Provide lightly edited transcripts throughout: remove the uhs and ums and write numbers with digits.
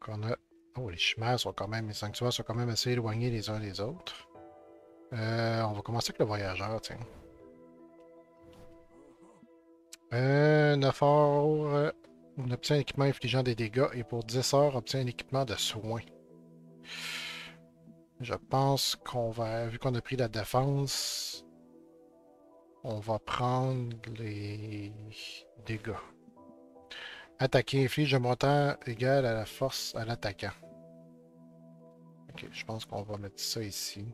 On a... Oh, les chimères sont quand même... Les sanctuaires sont quand même assez éloignés les uns des autres. On va commencer avec le voyageur, tiens. Un effort... on obtient un équipement infligeant des dégâts et pour 10 heures, on obtient un équipement de soins. Je pense qu'on va... Vu qu'on a pris la défense, on va prendre les dégâts. Attaquer inflige un montant égal à la force à l'attaquant. Ok, je pense qu'on va mettre ça ici.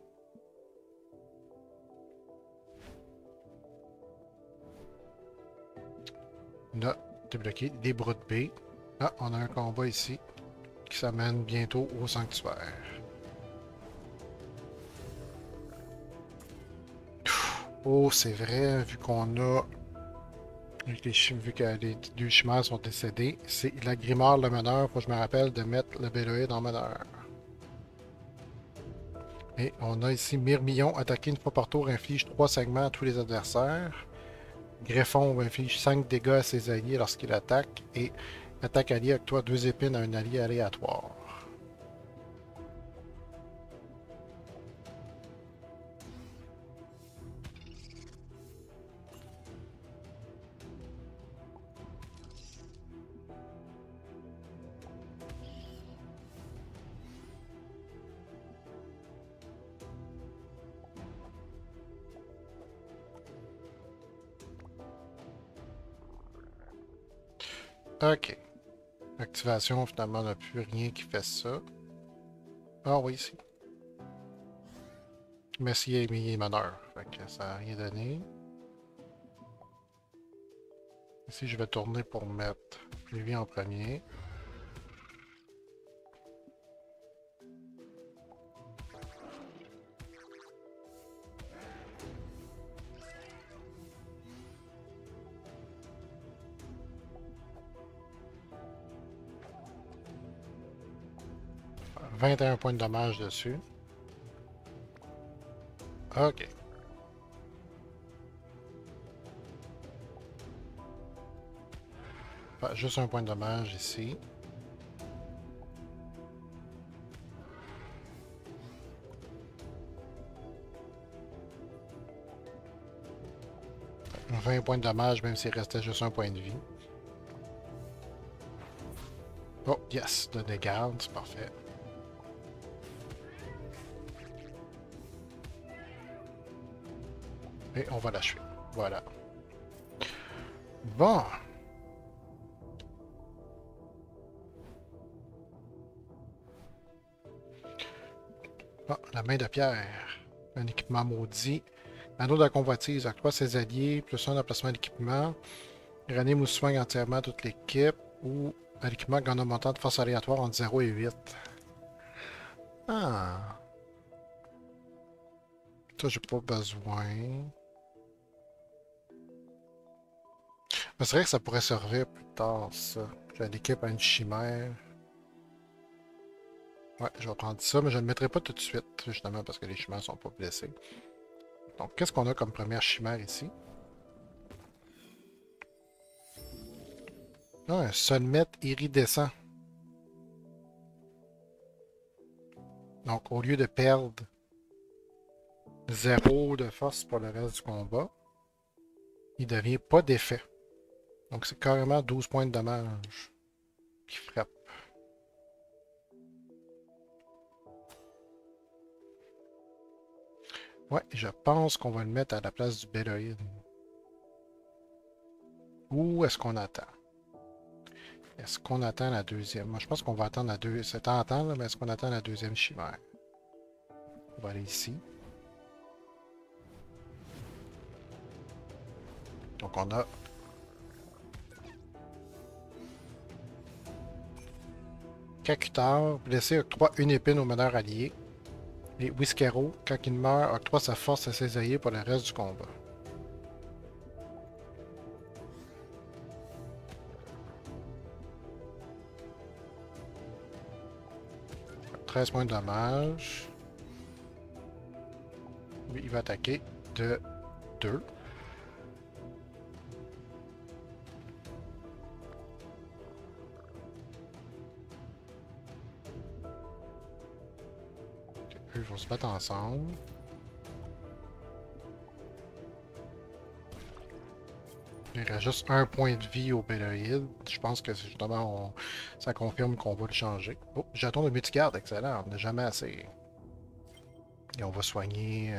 On a débloqué des broutes B. Ah, on a un combat ici qui s'amène bientôt au sanctuaire. Oh, c'est vrai, vu qu'on a... Vu que les deux chimères sont décédés, c'est la Grimoire le meneur. Faut que je me rappelle de mettre le Béloïde en meneur. Et on a ici Myrmillon, attaquer une fois par tour, inflige 3 segments à tous les adversaires. Greffon inflige 5 dégâts à ses alliés lorsqu'il attaque. Et attaque allié avec toi 2 épines à un allié aléatoire. Ok. Activation, finalement, on n'a plus rien qui fait ça. Ah oui, ici. Mais s'il est mis meneur. Fait que ça n'a rien donné. Ici, je vais tourner pour mettre lui en premier. Faire 21 points de dommage dessus. Ok. Faire juste un point de dommage ici. Faire 20 points de dommage, même s'il restait juste un point de vie. Oh, yes, de dégâts, c'est parfait. Et on va l'achever. Voilà. Bon. Ah, la main de pierre. Un équipement maudit. Anneau de la convoitise. Accroît ses alliés. Plus un emplacement d'équipement. Ranime ou soigne entièrement toute l'équipe. Ou à l'équipement gagne un montant de force aléatoire entre 0 et 8. Ah. Ça, j'ai pas besoin. Mais c'est vrai que ça pourrait servir plus tard, ça. J'ai l'équipe à une chimère. Ouais, je vais prendre ça, mais je ne le mettrai pas tout de suite, justement, parce que les chimères sont pas blessées. Donc, qu'est-ce qu'on a comme première chimère ici? Ah, un sommet iridescent. Donc, au lieu de perdre 0 de force pour le reste du combat, il devient pas d'effet. Donc, c'est carrément 12 points de dommage qui frappe. Ouais, je pense qu'on va le mettre à la place du Béloïde. Ou est-ce qu'on attend? Est-ce qu'on attend la deuxième? Moi, je pense qu'on va attendre la deuxième. C'est tentant, là, mais est-ce qu'on attend la deuxième chimère? On va aller ici. Donc, on a Kakutar, blessé, octroie une épine au meneur allié. Et Whiskero, quand il meurt, octroie sa force à ses alliés pour le reste du combat. 13 points de dommage. Lui, il va attaquer de 2. eux vont se battre ensemble. Il reste juste un point de vie au Béloïd. Je pense que justement, ça confirme qu'on va le changer. Oh, j'attends de multigarde, excellent. On n'a jamais assez. Et on va soigner.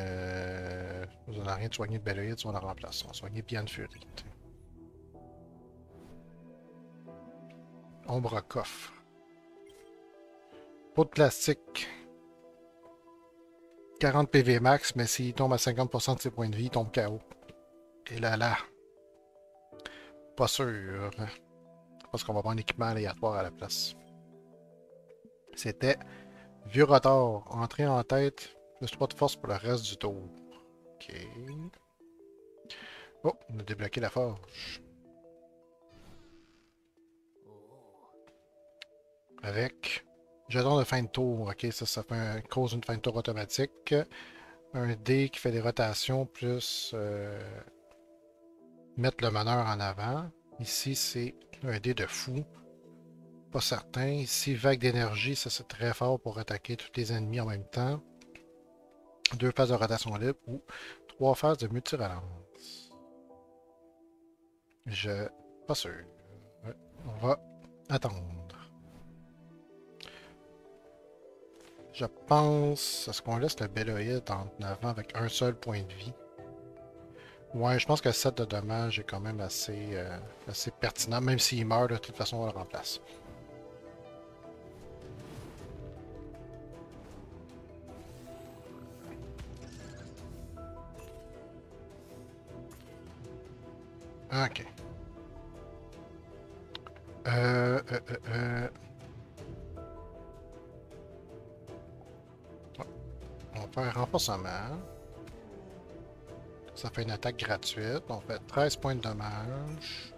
On n'a rien de soigner de Béloïd, si on la remplace. On va soigner Bian Fury. Ombre coffre. Pot de plastique. 40 PV max, mais s'il tombe à 50% de ses points de vie, il tombe KO. Et là. Pas sûr. Parce qu'on va avoir un équipement aléatoire à la place. C'était vieux retard. Entrée en tête. Plus 3 de force pour le reste du tour. Ok. Oh, on a débloqué la forge. Avec jeton de fin de tour. Ok, ça cause une fin de tour automatique. Un dé qui fait des rotations plus mettre le meneur en avant. Ici, c'est un dé de fou. Pas certain. Ici, vague d'énergie, ça c'est très fort pour attaquer tous les ennemis en même temps. 2 phases de rotation libre ou 3 phases de multi-relance. Pas sûr. Ouais, on va attendre. Je pense. Est-ce qu'on laisse le Béloïd en avant avec un seul point de vie? Ouais, je pense que 7 de dommages est quand même assez pertinent. Même s'il meurt, de toute façon, on le remplace. Ok. Euh, euh, euh, euh. On va faire un renforcement. Ça fait une attaque gratuite. On fait 13 points de dommage.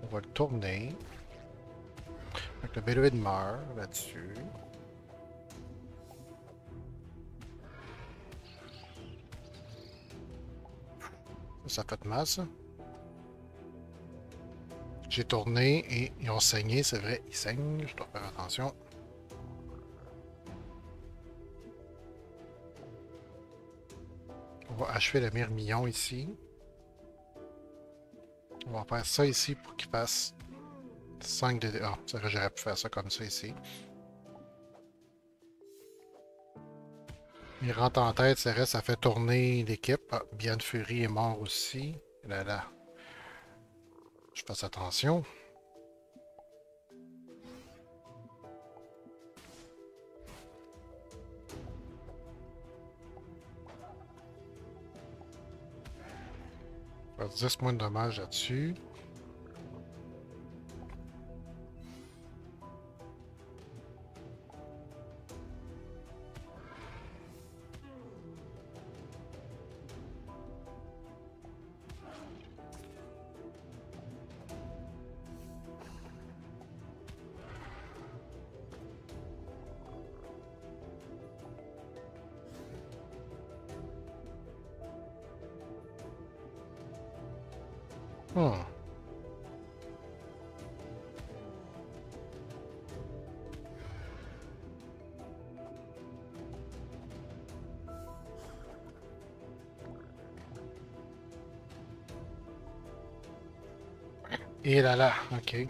On va le tourner. Donc le Béloïd meurt là-dessus. Ça fait mal, ça. J'ai tourné et ils ont saigné, c'est vrai, ils saignent. Je dois faire attention. On va achever le mirmillon ici. On va faire ça ici pour qu'il fasse 5 de... Ah, c'est vrai, j'aurais pu faire ça comme ça ici. Il rentre en tête, c'est vrai, ça fait tourner l'équipe. Ah, Bian Fury est mort aussi. Là. Je fasse attention. Je fasse 10 points de dommage là-dessus. Hmm. Et là, ok.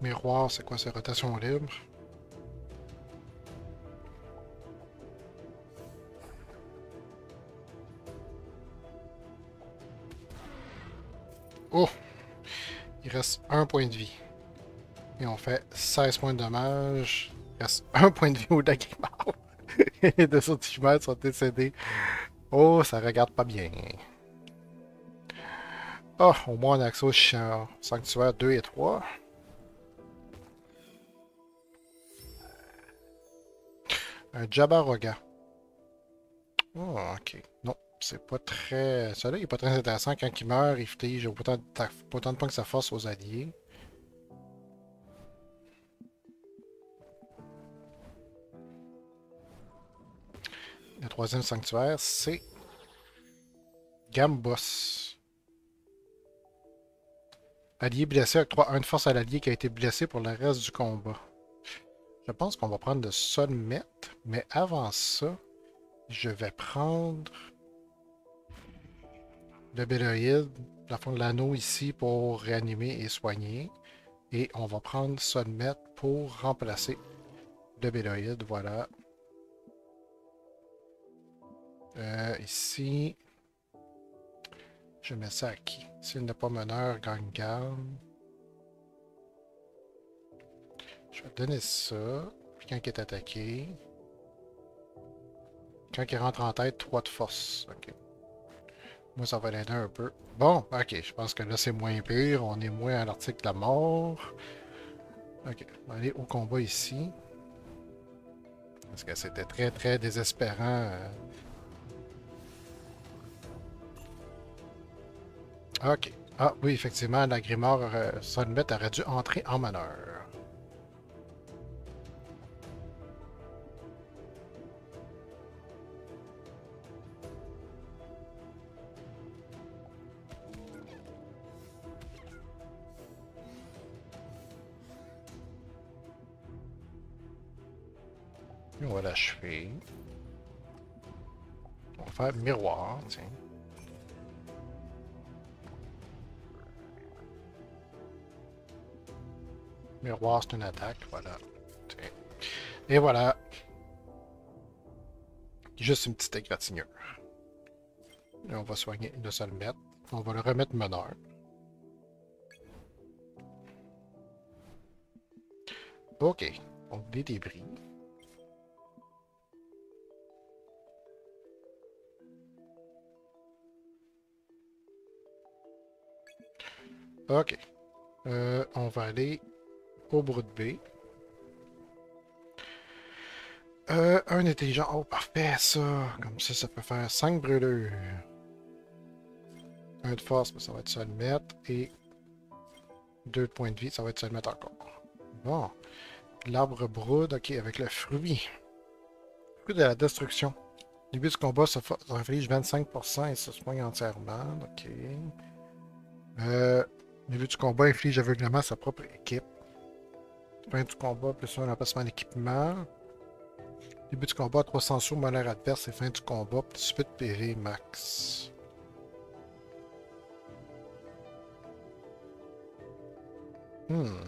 Miroir, c'est quoi, c'est rotation libre? Oh! Il reste un point de vie. Et on fait 16 points de dommage. Il reste un point de vie au deck mort. Les deux autres chimères sont décédés. Oh, ça regarde pas bien. Oh, au moins on a accès au sanctuaire 2 et 3. Un Jabbaroga. Oh, ok. Non, c'est pas très... Celui-là, il est pas très intéressant. Quand il meurt, il ftige autant de points que ça force aux alliés. Le troisième sanctuaire, c'est Gambos. Allié blessé octroie 1 de force à l'allié qui a été blessé pour le reste du combat. Je pense qu'on va prendre le Sonmet, mais avant ça, je vais prendre le Béloïd, la fond de l'anneau ici pour réanimer et soigner. Et on va prendre Sonmet pour remplacer le Béloïd, voilà. Ici, je mets ça à qui? S'il n'est pas meneur, gagne garde. Je vais donner ça. Puis quand il est attaqué, quand il rentre en tête, 3 de force. Ok. Moi, ça va l'aider un peu. Bon, ok, je pense que là, c'est moins pire. On est moins à l'article de la mort. Ok, on va aller au combat ici. Parce que c'était très, très désespérant. Ok. Ah oui, effectivement, la Grimoire Sonnet aurait dû entrer en manœuvre. Et on va l'achever. On va faire miroir, tiens. Miroir, c'est une attaque, voilà. Tiens. Et voilà. Juste une petite égratignure. Et on va soigner le Sonnet. On va le remettre meneur. Ok. Donc des débris. Ok. On va aller au brut B. Un intelligent. Oh, parfait, ça. Comme ça peut faire 5 brûlures. Un de force, ça va être ça le mettre. Et 2 points de vie, ça va être ça le mettre encore. Bon. L'arbre brode, ok, avec le fruit. Fruit de la destruction. Début du combat, ça inflige 25% et se soigne entièrement. Ok. Début du combat, inflige aveuglement à sa propre équipe. Fin du combat, plus un emplacement d'équipement. Début du combat, 300 sous, molaire adverse et fin du combat, plus 8 PV max. Hmm.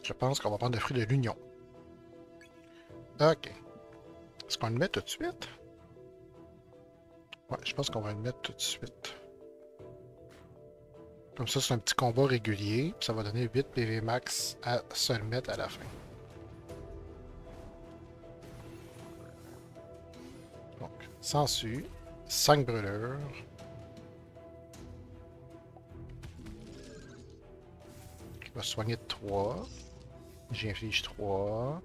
Je pense qu'on va prendre le fruit de l'union. Ok. Est-ce qu'on le met tout de suite? Ouais, je pense qu'on va le mettre tout de suite. Comme ça, c'est un petit combat régulier. Ça va donner 8 PV max à se le mettre à la fin. Donc, sensu, 5 brûlures. Je vais soigner de 3. J'inflige 3.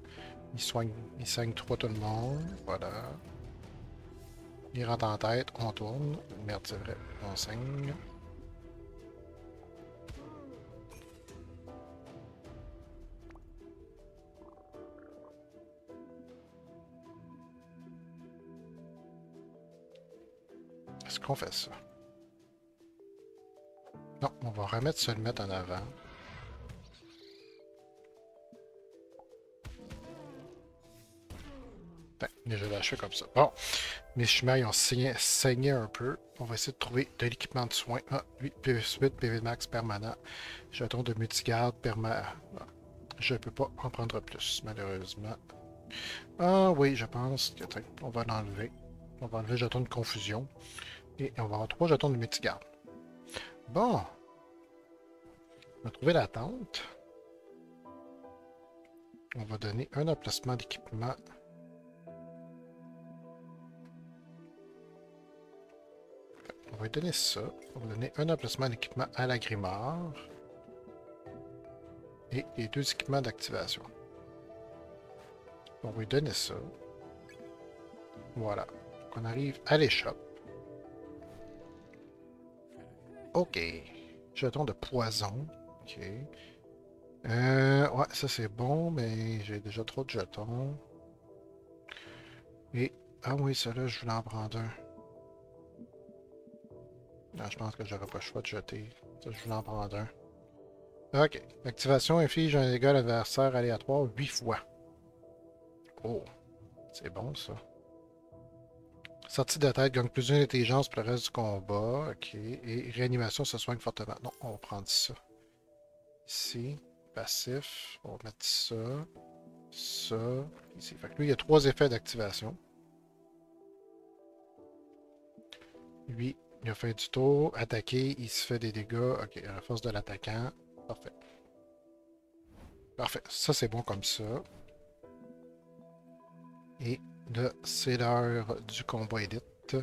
Il saigne 3 tout le monde. Voilà. Il rentre en tête, on tourne. Merde, c'est vrai, on saigne. Est-ce qu'on fait ça? Non, on va remettre se le mettre en avant. Ben, déjà lâché comme ça. Bon, mes chimères ont saigné un peu. On va essayer de trouver de l'équipement de soins. Ah, 8 PV max permanent. Jeton de multigarde permanent. Je ne peux pas en prendre plus, malheureusement. Ah oui, je pense que on va l'enlever. On va enlever le jeton de confusion. Et on va avoir 3 jetons de multigarde. Bon. On va trouver la tente. On va donner un emplacement d'équipement. On va lui donner ça. On va donner un emplacement d'équipement à la Grimoire. Et les 2 équipements d'activation. On va lui donner ça. Voilà. Donc on arrive à l'échoppe. OK. Jeton de poison. OK. Ouais, ça c'est bon, mais j'ai déjà trop de jetons. Et... Ah oui, celui-là, je voulais en prendre un. Non, je pense que j'aurais pas le choix de jeter. Ça, je voulais en prendre un. Ok. L'activation inflige un dégât à l'adversaire aléatoire 8 fois. Oh, c'est bon ça. Sortie de tête gagne plus d'intelligence pour le reste du combat. Ok. Et réanimation se soigne fortement. Non, on va prendre ça. Ici. Passif. On va mettre ça. Ça. Ici. Fait que lui, il y a 3 effets d'activation. Lui, il a fait du tour. Attaquer, il se fait des dégâts. Ok, à la force de l'attaquant. Parfait. Parfait. Ça, c'est bon comme ça. Et là, c'est l'heure du combat élite.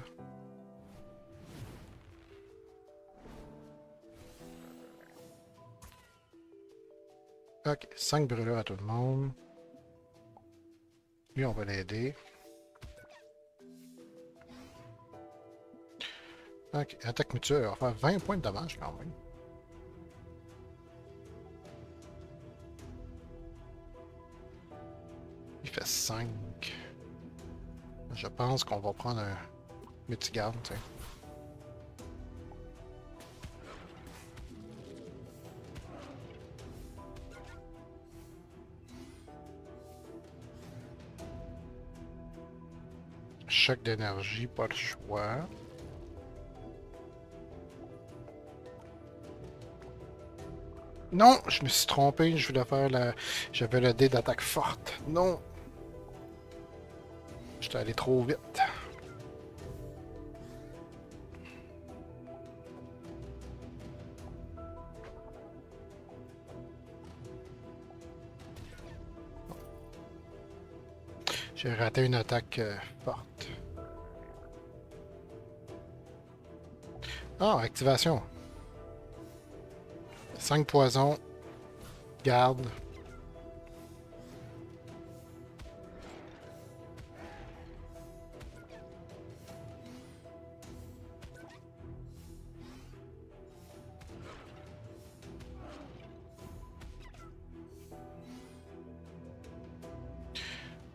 Ok, 5 brûlures à tout le monde. Lui, on va l'aider. Ok, attaque mutuelle, il va faire 20 points de dommage quand même. Il fait 5. Je pense qu'on va prendre un multigarde, tu sais. Choc d'énergie, pas le choix. Non, je me suis trompé, je voulais faire la... J'avais le dé d'attaque forte. Non! J'étais allé trop vite. J'ai raté une attaque forte. Ah, activation. 5 poisons. Garde.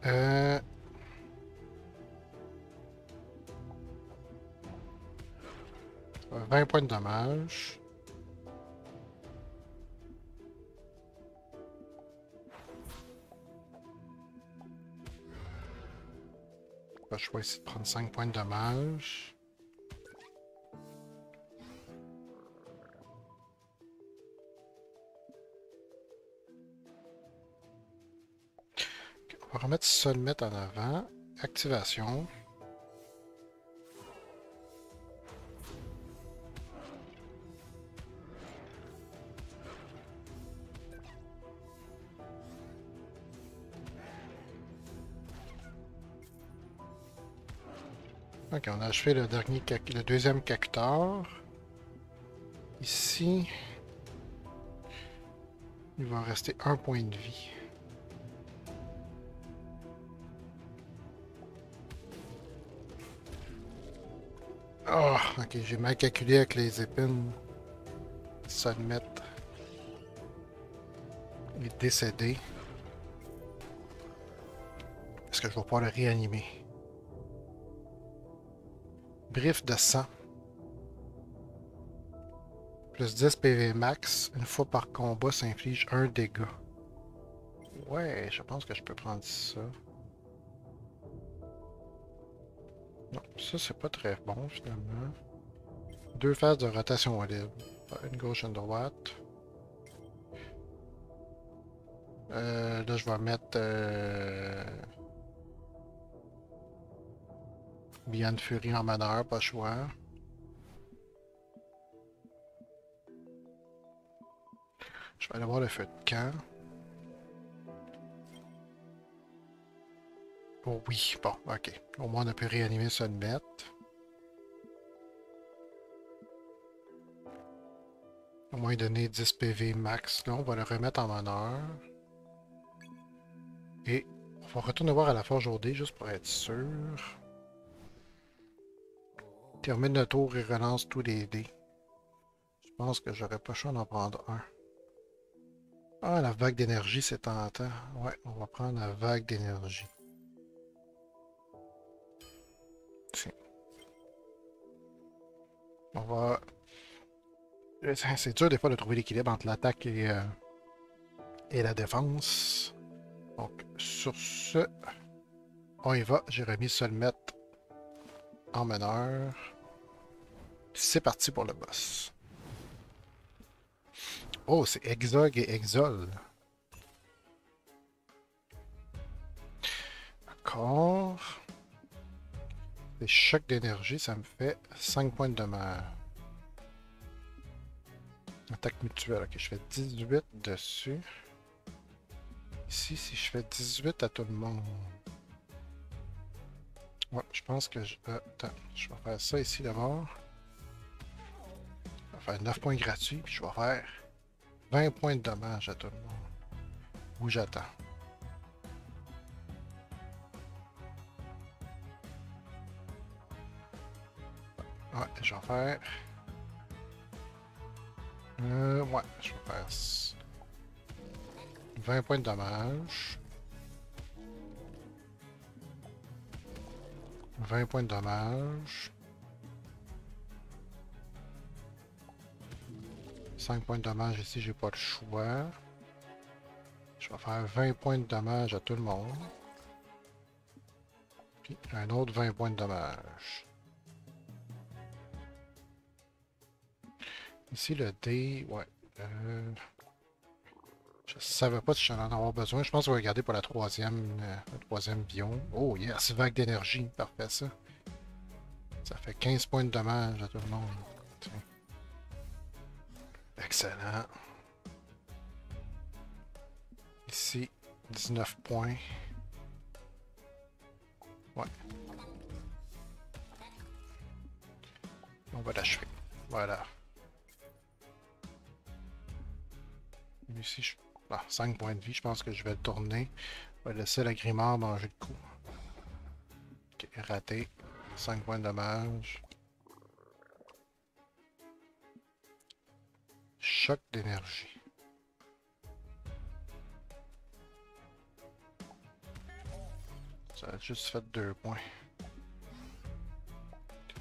Euh... 20 points de dommage. Je vais essayer de prendre 5 points de dommage. On va remettre ça, le mettre en avant. Activation. Ok, on a achevé le deuxième cacteur. Ici, il va rester un point de vie. Ah, ok, j'ai mal calculé avec les épines. Ça le mettre. Il est décédé. Est-ce que je vais pouvoir le réanimer? Brief de sang. Plus 10 PV max. Une fois par combat, ça inflige un dégât. Ouais, je pense que je peux prendre ça. Non, ça c'est pas très bon finalement. 2 phases de rotation libre. Une gauche, une droite. Là, je vais mettre Beyond Fury en meneur, pas le choix. Je vais aller voir le feu de camp. Oh oui, bon, ok. Au moins, on a pu réanimer ça de mettre. Au moins, donner 10 PV max. Là, on va le remettre en meneur. Et on va retourner voir à la forge au dé, juste pour être sûr. Termine le tour et relance tous les dés. Je pense que j'aurais pas le choix d'en prendre un. Ah, la vague d'énergie, c'est tentant. Ouais, on va prendre la vague d'énergie. Tiens. On va C'est dur des fois de trouver l'équilibre entre l'attaque et la défense. Donc, sur ce, on y va. J'ai remis Solmet en meneur. C'est parti pour le boss. Oh, c'est Exog et Exol. D'accord. Les chocs d'énergie, ça me fait 5 points de dommage. Attaque mutuelle. Ok, je fais 18 dessus. Ici, si je fais 18 à tout le monde. Ouais, je pense que je... attends, je vais faire ça ici d'abord. Je vais faire 9 points gratuits, puis je vais faire 20 points de dommage à tout le monde. Où j'attends. Ouais, je vais faire... ouais, je vais faire 20 points de dommage. 20 points de dommage. 5 points de dommage ici, j'ai pas le choix. Je vais faire 20 points de dommage à tout le monde. Puis un autre 20 points de dommage. Ici, le dé, ouais. Je savais pas si j'en en avoir besoin. Je pense qu'on va regarder pour le troisième biome. Oh yes, vague d'énergie. Parfait ça. Ça fait 15 points de dommage à tout le monde. Tiens. Excellent. Ici, 19 points. Ouais. On va l'achever. Voilà. Ici, 5 points de vie. Je pense que je vais le tourner. On va laisser la Grimard manger le coup. Ok, raté. 5 points de dommage. Choc d'énergie. Ça a juste fait 2 points.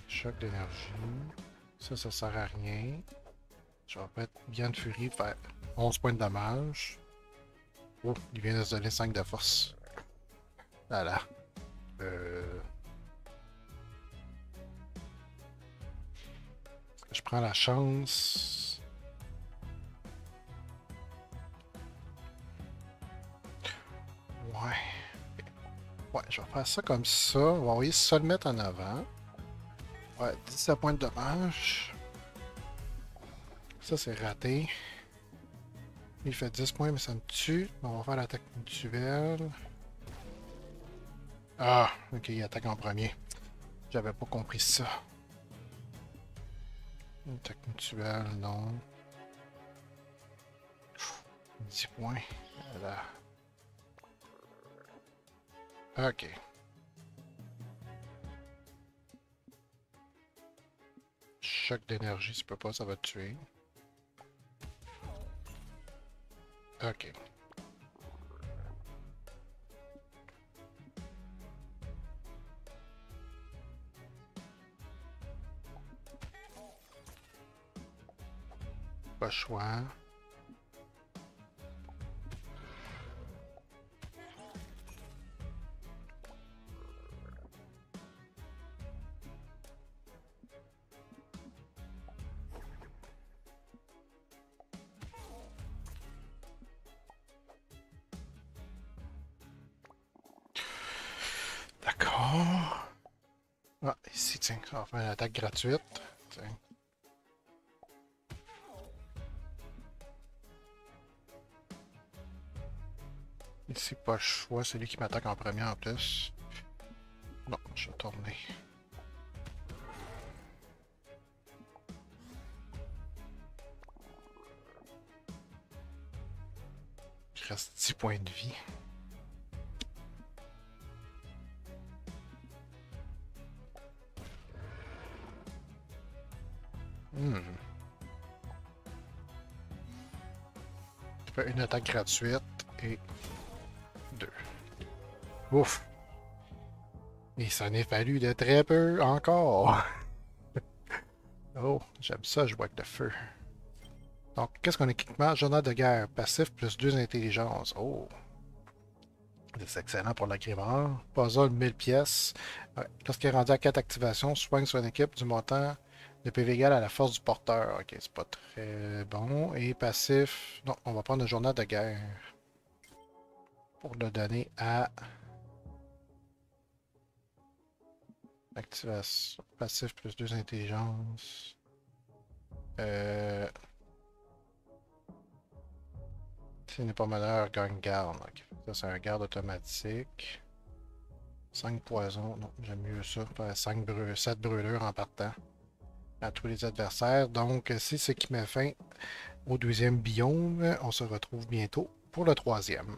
Choc d'énergie. Ça sert à rien. Je vais mettre bien de furie, faire 11 points de dommage. Oh, il vient de se donner 5 de force. Voilà. Je prends la chance. Ouais. Ouais, je vais faire ça comme ça. On va envoyer ça le mettre en avant. Ouais, 17 points de dommage. Ça, c'est raté. Il fait 10 points, mais ça me tue. On va faire l'attaque mutuelle. Ah, ok, il attaque en premier. J'avais pas compris ça. Attaque mutuelle, non. 10 points. Voilà. Ok. Choc d'énergie, si tu peux pas, ça va te tuer. Ok. Pas le choix. D'accord. Ah, ici, tiens, on va faire une attaque gratuite. Tiens. Ici, pas le choix, c'est lui qui m'attaque en premier en plus. Non, je vais tourner. Il reste 10 points de vie. Je fais une attaque gratuite et 2. Ouf! Il s'en est fallu de très peu encore. Oh, j'aime ça jouer avec le feu. Donc, qu'est-ce qu'on a équipement? Journal de guerre, passif plus 2 intelligences. Oh, c'est excellent pour l'agrément. Puzzle 1000 pièces. Ouais. Lorsqu'il est rendu à 4 activations, soigne son équipe du montant de PV égal à la force du porteur. Ok, c'est pas très bon. Et passif, non, on va prendre le journal de guerre pour le donner à activation. Passif plus 2 intelligences. Euh, S'il n'est pas meneur, gagne garde. Ok. Ça, c'est un garde automatique. 5 poisons. Non, j'aime mieux ça. Faire 7 brûlures en partant à tous les adversaires. Donc, c'est ce qui met fin au deuxième biome. On se retrouve bientôt pour le troisième.